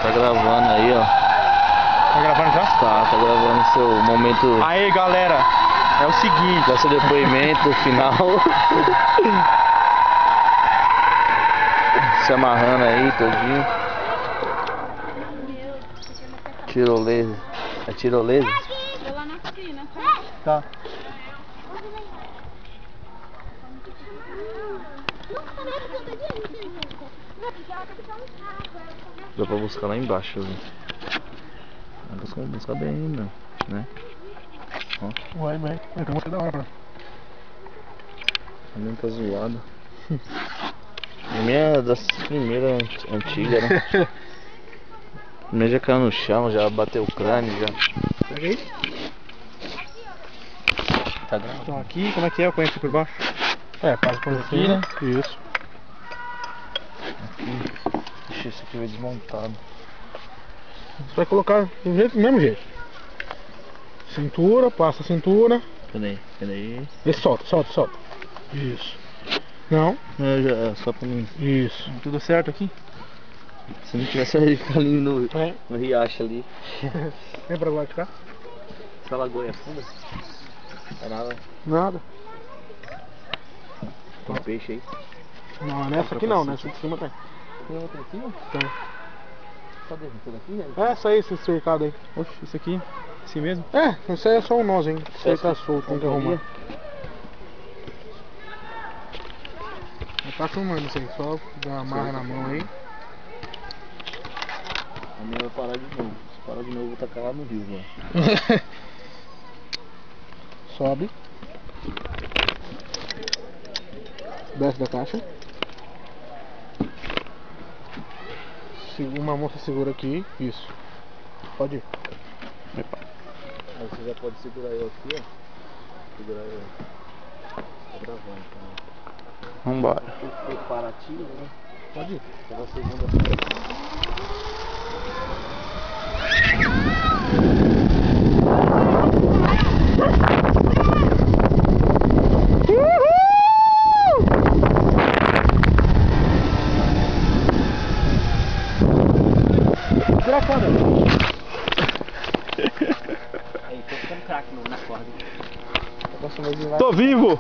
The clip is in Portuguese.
Tá gravando aí, ó. Tá gravando já? Tá gravando seu momento. Aí, galera, é o seguinte. Dá seu depoimento final. Se amarrando aí, todinho. Tirolesa. É tirolesa? Vou lá na piscina, Tá. Dá pra buscar lá embaixo, viu? Buscar bem, meu, né? Ó, Vai, vai. Então você da hora, mano. a minha tá zoada. A minha é das primeiras antigas, né? A minha já caiu no chão, já bateu o crânio, já. Pega aí. Tá gravando? Então aqui, como é que é? Eu conheço aqui por baixo. É, passa por aqui, né? Isso. Aqui. Ixi, esse aqui veio desmontado. Você vai colocar do mesmo jeito. Cintura, passa a cintura. Peraí. E solta. Isso. Não. É, já, é só pra mim. Isso. Tudo certo aqui? Se não tivesse ali no É. riacho ali. Vem pra lá de cá. Essa lagoa é funda? É nada. Nada. Tem peixe aí. Não, nessa aqui não, nessa de cima tem. Tem outra aqui, ó? Tem. Cadê? Essa daqui, né? É, essa aí, esse cercado aí. Oxe, isso aqui? Assim mesmo? É, esse aí é só um nó, hein? Esse aí tá solto, tem que arrumar. Tá filmando isso aí, só dá uma amarra na mão aí. A minha vai parar de novo. Se parar de novo, eu vou tacar lá no rio, velho. Sobe. Desce da caixa. Uma mão você segura aqui. Isso. Pode ir. Epa. Aí você já pode segurar eu aqui, ó. Segurar eu. Tá gravando também. Vambora. Preparativo, né? Pode ir. Pela segunda-feira. Tira a corda. Aí, tô ficando craque na corda. Tô vivo!